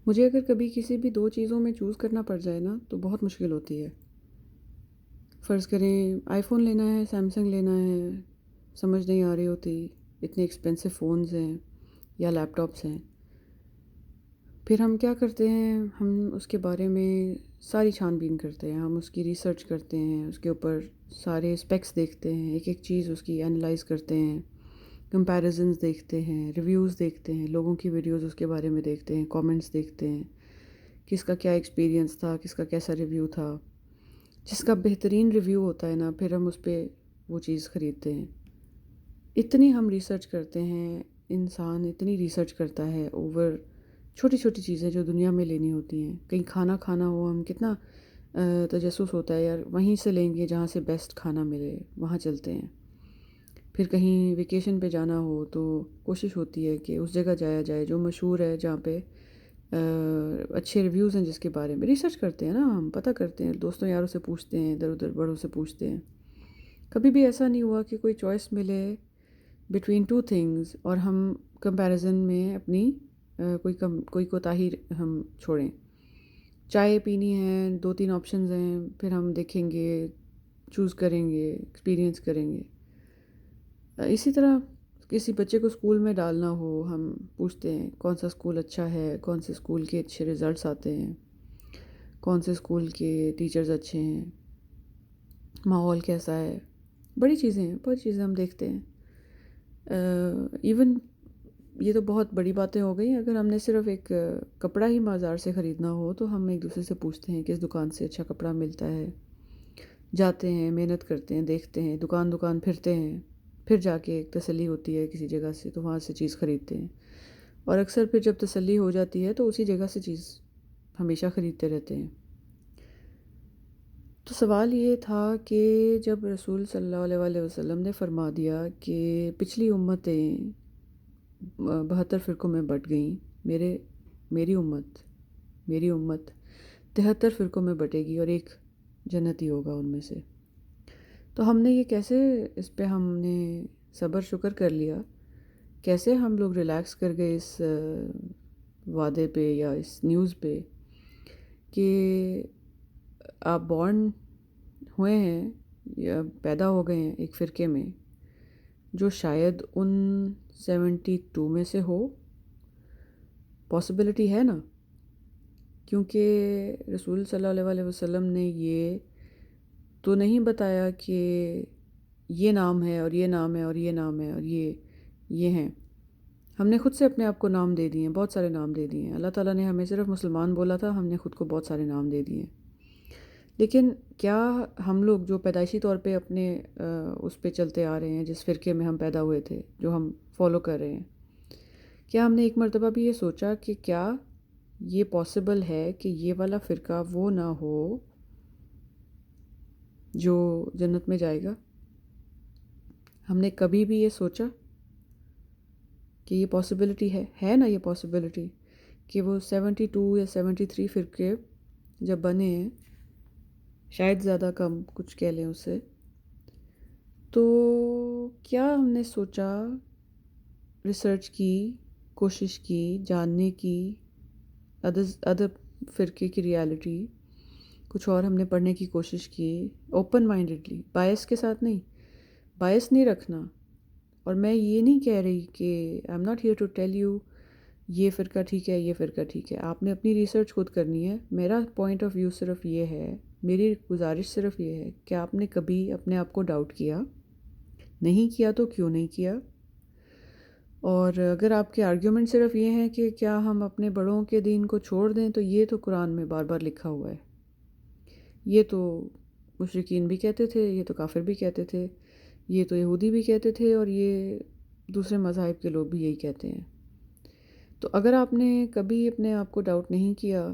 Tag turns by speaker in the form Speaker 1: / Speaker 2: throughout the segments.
Speaker 1: مجھے اگر کبھی کسی بھی 2 چیزوں میں چوز کرنا پڑ جائے نا تو بہت مشکل ہوتی ہے۔ فرض کریں آئی فون لینا ہے، سیمسنگ لینا ہے، سمجھ نہیں آ رہی ہوتی، اتنے ایکسپینسو فونز ہیں یا لیپ ٹاپس ہیں۔ پھر ہم کیا کرتے ہیں، ہم اس کے بارے میں ساری چھان بین کرتے ہیں، ہم اس کی ریسرچ کرتے ہیں، اس کے اوپر سارے اسپیکس دیکھتے ہیں، ایک ایک چیز اس کی انالائز کرتے ہیں، کمپیریزنز دیکھتے ہیں، ریویوز دیکھتے ہیں، لوگوں کی ویڈیوز اس کے بارے میں دیکھتے ہیں، کامنٹس دیکھتے ہیں، کس کا کیا ایکسپیرینس تھا، کس کا کیسا ریویو تھا۔ جس کا بہترین ریویو ہوتا ہے نا، پھر ہم اس پہ وہ چیز خریدتے ہیں۔ اتنی ہم ریسرچ کرتے ہیں، انسان اتنی ریسرچ کرتا ہے اوور چھوٹی چھوٹی چیزیں جو دنیا میں لینی ہوتی ہیں۔ کہیں کھانا کھانا ہو، ہم کتنا تجسس ہوتا ہے، یار وہیں سے لیں گے جہاں سے بیسٹ کھانا ملے، وہاں چلتے ہیں۔ پھر کہیں ویکیشن پہ جانا ہو تو کوشش ہوتی ہے کہ اس جگہ جایا جائے جو مشہور ہے، جہاں پہ اچھے ریویوز ہیں، جس کے بارے میں ریسرچ کرتے ہیں نا، ہم پتہ کرتے ہیں، دوستوں یاروں سے پوچھتے ہیں، ادھر ادھر بڑوں سے پوچھتے ہیں۔ کبھی بھی ایسا نہیں ہوا کہ کوئی چوائس ملے بٹوین ٹو تھنگز اور ہم کمپیریزن میں اپنی کوئی کوتاہی ہم چھوڑیں۔ چائے پینی ہے، 2 3 آپشنز ہیں، پھر ہم دیکھیں گے، چوز کریں گے، ایکسپیرینس کریں گے۔ اسی طرح کسی بچے کو اسکول میں ڈالنا ہو، ہم پوچھتے ہیں کون سا اسکول اچھا ہے، کون سے اسکول کے اچھے رزلٹس آتے ہیں، کون سے اسکول کے ٹیچرز اچھے ہیں، ماحول کیسا ہے۔ بڑی چیزیں ہیں، بہت چیزیں ہم دیکھتے ہیں۔ ایون یہ تو بہت بڑی باتیں ہو گئی، اگر ہم نے صرف ایک کپڑا ہی بازار سے خریدنا ہو تو ہم ایک دوسرے سے پوچھتے ہیں کس دکان سے اچھا کپڑا ملتا ہے، جاتے ہیں، محنت کرتے ہیں، دیکھتے ہیں، دکان دکان پھرتے ہیں، پھر جا کے ایک تسلی ہوتی ہے کسی جگہ سے تو وہاں سے چیز خریدتے ہیں، اور اکثر پھر جب تسلی ہو جاتی ہے تو اسی جگہ سے چیز ہمیشہ خریدتے رہتے ہیں۔ تو سوال یہ تھا کہ جب رسول صلی اللہ علیہ وسلم نے فرما دیا کہ پچھلی امتیں 72 فرقوں میں بٹ گئیں، میری امت 73 فرقوں میں بٹے گی اور ایک جنتی ہوگا ان میں سے، تو ہم نے یہ کیسے، اس پہ ہم نے صبر شکر کر لیا، کیسے ہم لوگ ریلیکس کر گئے اس وعدے پہ یا اس نیوز پہ کہ آپ بورن ہوئے ہیں یا پیدا ہو گئے ہیں ایک فرقے میں جو شاید ان 72 میں سے ہو۔ پاسبلٹی ہے نا، کیونکہ رسول صلی اللہ علیہ وسلم نے یہ تو نہیں بتایا کہ یہ نام ہے اور یہ نام ہے اور یہ نام ہے اور یہ ہیں۔ ہم نے خود سے اپنے آپ کو نام دے دیے ہیں، بہت سارے نام دے دیے ہیں۔ اللہ تعالیٰ نے ہمیں صرف مسلمان بولا تھا، ہم نے خود کو بہت سارے نام دے دیے ہیں۔ لیکن کیا ہم لوگ جو پیدائشی طور پہ اپنے اس پہ چلتے آ رہے ہیں، جس فرقے میں ہم پیدا ہوئے تھے، جو ہم فالو کر رہے ہیں، کیا ہم نے ایک مرتبہ بھی یہ سوچا کہ کیا یہ پاسبل ہے کہ یہ والا فرقہ وہ نہ ہو جو جنت میں جائے گا؟ ہم نے کبھی بھی یہ سوچا کہ یہ پاسبلٹی ہے نا، یہ پاسبلٹی کہ وہ 72 یا 73 فرقے جب بنے ہیں، شاید زیادہ کم کچھ کہہ لیں اسے، تو کیا ہم نے سوچا، ریسرچ کی، کوشش کی جاننے کی، ادر فرقے کی ریالٹی کچھ اور ہم نے پڑھنے کی کوشش کی، اوپن مائنڈڈلی، بائس کے ساتھ نہیں، بائس نہیں رکھنا۔ اور میں یہ نہیں کہہ رہی کہ I am not here to tell you یہ فرقہ ٹھیک ہے، یہ فرقہ ٹھیک ہے، آپ نے اپنی ریسرچ خود کرنی ہے۔ میرا پوائنٹ آف ویو صرف یہ ہے، میری گزارش صرف یہ ہے کہ آپ نے کبھی اپنے آپ کو ڈاؤٹ کیا؟ نہیں کیا تو کیوں نہیں کیا؟ اور اگر آپ کے آرگیومنٹ صرف یہ ہیں کہ کیا ہم اپنے بڑوں کے دین کو چھوڑ دیں، تو یہ تو قرآن میں بار بار لکھا ہوا ہے، یہ تو مشرکین بھی کہتے تھے، یہ تو کافر بھی کہتے تھے، یہ تو یہودی بھی کہتے تھے، اور یہ دوسرے مذاہب کے لوگ بھی یہی کہتے ہیں۔ تو اگر آپ نے کبھی اپنے آپ کو ڈاؤٹ نہیں کیا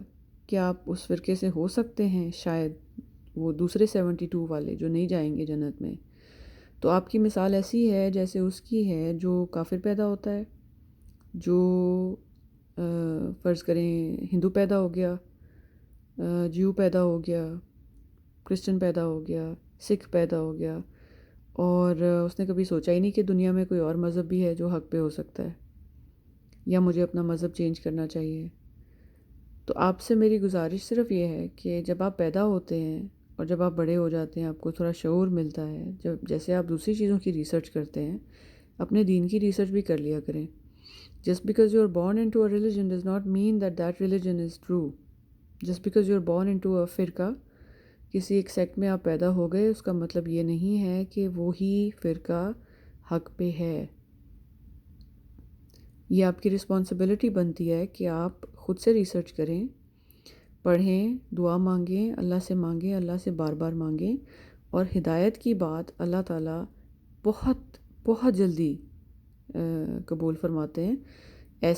Speaker 1: کہ آپ اس فرقے سے ہو سکتے ہیں، شاید وہ دوسرے 72 والے جو نہیں جائیں گے جنت میں، تو آپ کی مثال ایسی ہے جیسے اس کی ہے جو کافر پیدا ہوتا ہے، جو فرض کریں ہندو پیدا ہو گیا، جیو پیدا ہو گیا، کرسچن پیدا ہو گیا، سکھ پیدا ہو گیا، اور اس نے کبھی سوچا ہی نہیں کہ دنیا میں کوئی اور مذہب بھی ہے جو حق پہ ہو سکتا ہے، یا مجھے اپنا مذہب چینج کرنا چاہیے۔ تو آپ سے میری گزارش صرف یہ ہے کہ جب آپ پیدا ہوتے ہیں اور جب آپ بڑے ہو جاتے ہیں، آپ کو تھوڑا شعور ملتا ہے، جیسے آپ دوسری چیزوں کی ریسرچ کرتے ہیں، اپنے دین کی ریسرچ بھی کر لیا کریں. Just because you are born into a religion does not mean that that religion is true. Just because you are born into a فرقہ، کسی ایک سیکٹ میں آپ پیدا ہو گئے، اس کا مطلب یہ نہیں ہے کہ وہی فرقہ حق پہ ہے. یہ آپ کی رسپانسبلٹی بنتی ہے کہ آپ خود سے ریسرچ کریں، پڑھیں، دعا مانگیں، اللہ سے بار بار مانگیں. اور ہدایت کی بات اللہ تعالیٰ بہت بہت جلدی قبول فرماتے ہیں.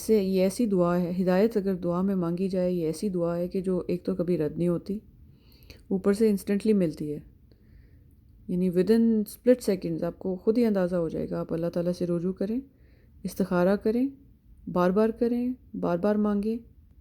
Speaker 1: یہ ایسی دعا ہے، ہدایت اگر دعا میں مانگی جائے، یہ ایسی دعا ہے کہ جو ایک تو کبھی رد نہیں ہوتی، اوپر سے انسٹنٹلی ملتی ہے. یعنی ود ان اسپلٹ سیکنڈز آپ کو خود ہی اندازہ ہو جائے گا. آپ اللہ تعالیٰ سے رجوع کریں، استخارہ کریں، بار بار کریں، بار بار مانگیں،